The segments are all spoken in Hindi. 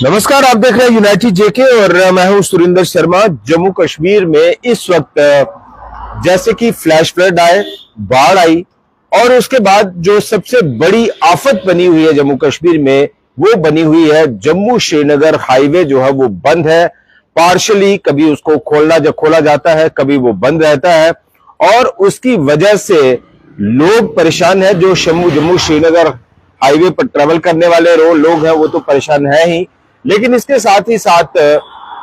नमस्कार, आप देख रहे हैं यूनाइटेड जेके और मैं हूं सुरिंदर शर्मा। जम्मू कश्मीर में इस वक्त जैसे कि फ्लैश फ्लड आए, बाढ़ आई और उसके बाद जो सबसे बड़ी आफत बनी हुई है जम्मू कश्मीर में, वो बनी हुई है जम्मू श्रीनगर हाईवे जो है वो बंद है पार्शली। कभी उसको खोला जाता है, कभी वो बंद रहता है और उसकी वजह से लोग परेशान है। जो जम्मू श्रीनगर हाईवे पर ट्रेवल करने वाले लोग हैं वो तो परेशान है ही, लेकिन इसके साथ ही साथ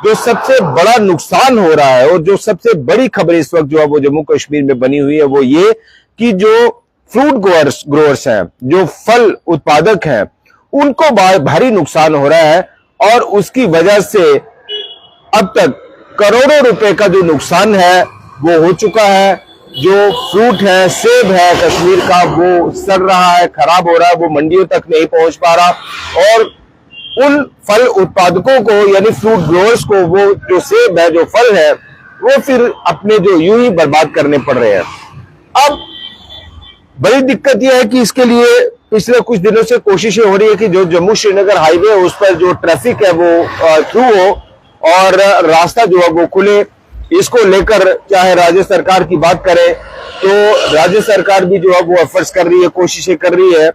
जो सबसे बड़ा नुकसान हो रहा है और जो सबसे बड़ी खबर इस वक्त जो है वो जम्मू कश्मीर में बनी हुई है वो ये कि जो फ्रूट ग्रोअर्स हैं, जो फल उत्पादक हैं, उनको भारी नुकसान हो रहा है और उसकी वजह से अब तक करोड़ों रुपए का जो नुकसान है वो हो चुका है। जो फ्रूट है, सेब है कश्मीर का, वो सड़ रहा है, खराब हो रहा है, वो मंडियों तक नहीं पहुंच पा रहा और उन फल उत्पादकों को यानी फ्रूट ग्रोअर्स को वो जो सेब है, जो फल है, वो फिर अपने जो यूं ही बर्बाद करने पड़ रहे हैं। अब बड़ी दिक्कत यह है कि इसके लिए पिछले कुछ दिनों से कोशिशें हो रही है कि जो जम्मू श्रीनगर हाईवे है उस पर जो ट्रैफिक है वो थ्रू हो और रास्ता जो है वो खुले। इसको लेकर चाहे राज्य सरकार की बात करें तो राज्य सरकार भी जो है वो एफर्ट्स कर रही है, कोशिशें कर रही है।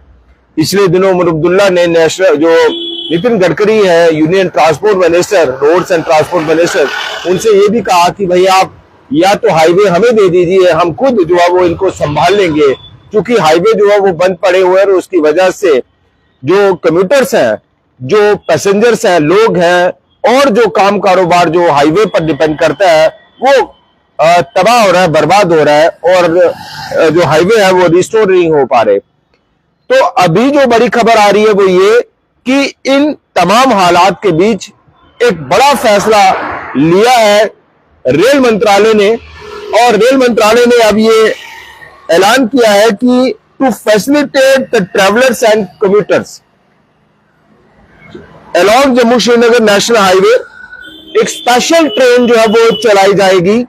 पिछले दिनों उमर अब्दुल्ला ने नेशनल जो नितिन गडकरी है, union transport minister, roads and transport minister, उनसे ये भी कहा कि भाई आप या तो हाईवे हमें दे दीजिए, हम खुद जो है वो इनको संभाल लेंगे, क्योंकि हाईवे जो है वो बंद पड़े हुए हैं और उसकी वजह से जो कम्यूटर्स हैं, जो पैसेंजर्स हैं, लोग हैं और जो काम कारोबार जो हाईवे पर डिपेंड करता है वो तबाह हो रहा है, बर्बाद हो रहा है और जो हाईवे है वो रिस्टोर नहीं हो पा रहे। तो अभी जो बड़ी खबर आ रही है वो ये कि इन तमाम हालात के बीच एक बड़ा फैसला लिया है रेल मंत्रालय ने और रेल मंत्रालय ने अब ये ऐलान किया है कि to facilitate the travellers and commuters along Jammu Srinagar national highway एक स्पेशल ट्रेन जो है वो चलाई जाएगी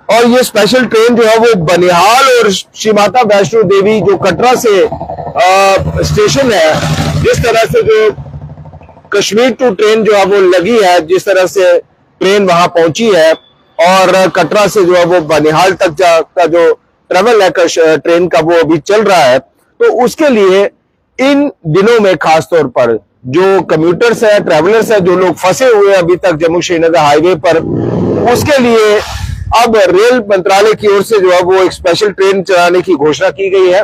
और ये स्पेशल ट्रेन जो है वो बनिहाल और श्री माता वैष्णो देवी जो कटरा से स्टेशन है, जिस तरह से जो कश्मीर टू ट्रेन जो है वो लगी है, जिस तरह से ट्रेन वहां पहुंची है और कटरा से जो है वो बनिहाल तक का जो ट्रेवल है ट्रेन का वो अभी चल रहा है। तो उसके लिए इन दिनों में खासतौर पर जो कम्यूटर्स है, ट्रेवलर्स है, जो लोग फंसे हुए हैं अभी तक जम्मू श्रीनगर हाईवे पर, उसके लिए अब रेल मंत्रालय की ओर से जो है वो एक स्पेशल ट्रेन चलाने की घोषणा की गई है,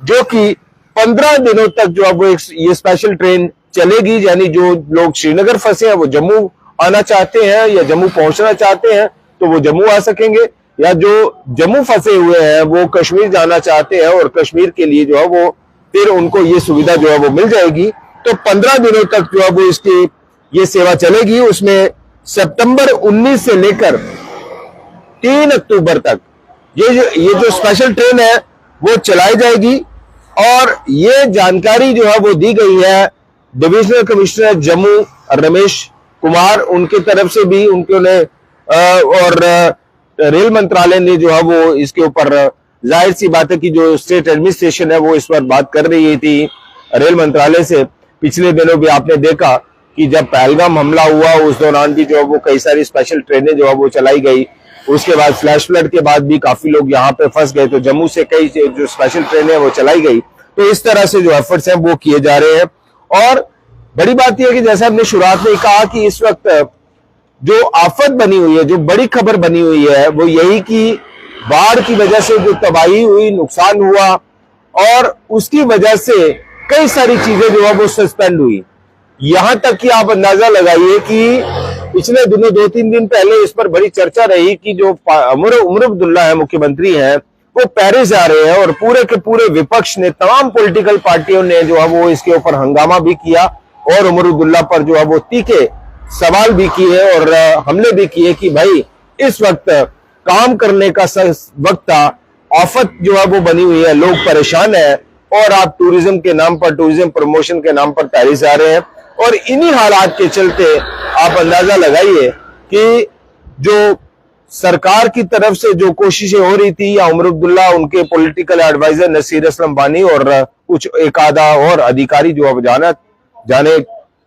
जो कि 15 दिनों तक जो है वो ये स्पेशल ट्रेन चलेगी। यानी जो लोग श्रीनगर फंसे हैं वो जम्मू आना चाहते हैं या जम्मू पहुंचना चाहते हैं तो वो जम्मू आ सकेंगे, या जो जम्मू फंसे हुए हैं वो कश्मीर जाना चाहते हैं और कश्मीर के लिए जो है वो फिर उनको ये सुविधा जो है वो मिल जाएगी। तो 15 दिनों तक जो है वो इसकी ये सेवा चलेगी। उसमें सितंबर 19 से लेकर 3 अक्टूबर तक ये जो स्पेशल ट्रेन है वो चलाई जाएगी और ये जानकारी जो है वो दी गई है डिविजनल कमिश्नर जम्मू रमेश कुमार, उनके तरफ से भी उन्होंने और रेल मंत्रालय ने जो है वो इसके ऊपर जाहिर सी बात है कि जो स्टेट एडमिनिस्ट्रेशन है वो इस पर बात कर रही थी रेल मंत्रालय से। पिछले दिनों भी आपने देखा कि जब पहलगाम हमला हुआ उस दौरान भी जो है वो कई सारी स्पेशल ट्रेनें जो है वो चलाई गई। उसके बाद फ्लैश फ्लड के बाद भी काफी लोग यहाँ पे फंस गए तो जम्मू से कई जो स्पेशल ट्रेनें वो चलाई गई। तो इस तरह से जो एफर्ट्स हैं वो किए जा रहे हैं और बड़ी बात यह है कि जैसा हमने शुरुआत में कहा कि इस वक्त जो आफत बनी हुई है, जो बड़ी खबर बनी हुई है वो यही कि बाढ़ की वजह से जो तबाही हुई, नुकसान हुआ और उसकी वजह से कई सारी चीजें जो है वो सस्पेंड हुई। यहां तक कि आप अंदाजा लगाइए कि पिछले दिनों 2-3 दिन पहले इस पर बड़ी चर्चा रही कि जो उमर अब्दुल्ला है, मुख्यमंत्री हैं, वो पेरिस जा रहे हैं और पूरे के पूरे विपक्ष ने, तमाम पॉलिटिकल पार्टियों ने जो है वो इसके ऊपर हंगामा भी किया और उमर अब्दुल्ला पर जो है वो तीखे सवाल भी किए और हमले भी किए कि भाई इस वक्त काम करने का वक्त था, आफत जो है वो बनी हुई है, लोग परेशान है और आप टूरिज्म के नाम पर, टूरिज्म प्रमोशन के नाम पर पेरिस जा रहे हैं। और इन्हीं हालात के चलते आप अंदाजा लगाइए कि जो सरकार की तरफ से जो कोशिशें हो रही थी या उमर अब्दुल्ला, उनके पॉलिटिकल एडवाइजर नसीर असलम बानी और कुछ एक आधा और अधिकारी जो अब जाने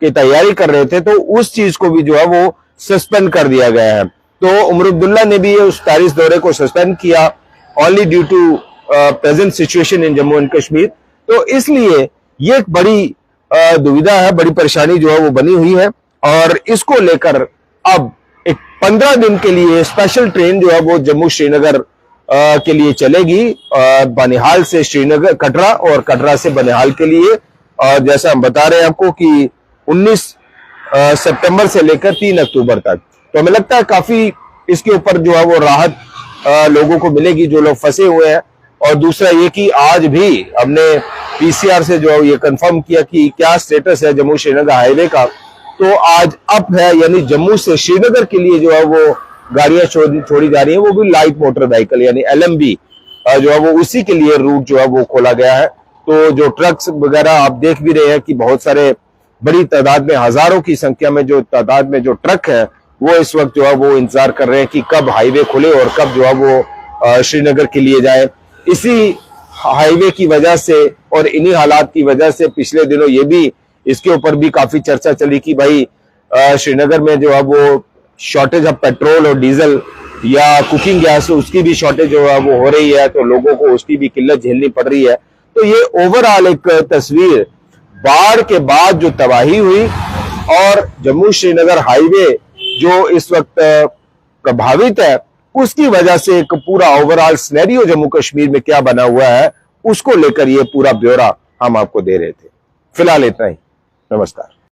की तैयारी कर रहे थे, तो उस चीज को भी जो है वो सस्पेंड कर दिया गया है। तो उमर अब्दुल्ला ने भी उस पेरिस दौरे को सस्पेंड किया only due to present situation in Jammu and Kashmir. तो इसलिए ये एक बड़ी दुविधा है, बड़ी परेशानी जो है वो बनी हुई है, और इसको लेकर अब एक 15 दिन के लिए स्पेशल ट्रेन जो है वो जम्मू श्रीनगर के लिए चलेगी, बनिहाल से श्रीनगर, कटरा और कटरा से बनिहाल के लिए। और जैसा हम बता रहे हैं आपको कि 19 सितंबर से लेकर 3 अक्टूबर तक। तो हमें लगता है काफी इसके ऊपर जो है वो राहत लोगों को मिलेगी जो लोग फंसे हुए हैं। और दूसरा ये कि आज भी हमने पीसीआर से जो है ये कंफर्म किया कि क्या स्टेटस है जम्मू श्रीनगर हाईवे का। तो आज अप है, यानी जम्मू से श्रीनगर के लिए जो है वो गाड़ियां छोड़ी जा रही हैं, वो भी लाइट मोटर व्हीकल यानी LMB जो है वो उसी के लिए रूट जो है वो खोला गया है। तो जो ट्रक्स वगैरह आप देख भी रहे हैं कि बहुत सारे बड़ी तादाद में, हजारों की संख्या में जो तादाद में जो ट्रक है वो इस वक्त जो है वो इंतजार कर रहे हैं कि कब हाईवे खुले और कब जो है वो श्रीनगर के लिए जाए। इसी हाईवे की वजह से और इन्हीं हालात की वजह से पिछले दिनों ये भी, इसके ऊपर भी काफी चर्चा चली कि भाई श्रीनगर में जो है वो शॉर्टेज ऑफ पेट्रोल और डीजल या कुकिंग गैस, उसकी भी शॉर्टेज जो है वो हो रही है, तो लोगों को उसकी भी किल्लत झेलनी पड़ रही है। तो ये ओवरऑल एक तस्वीर बाढ़ के बाद जो तबाही हुई और जम्मू श्रीनगर हाईवे जो इस वक्त प्रभावित है, उसकी वजह से एक पूरा ओवरऑल सिनेरियो जम्मू कश्मीर में क्या बना हुआ है, उसको लेकर ये पूरा ब्यौरा हम आपको दे रहे थे। फिलहाल इतना ही, नमस्कार।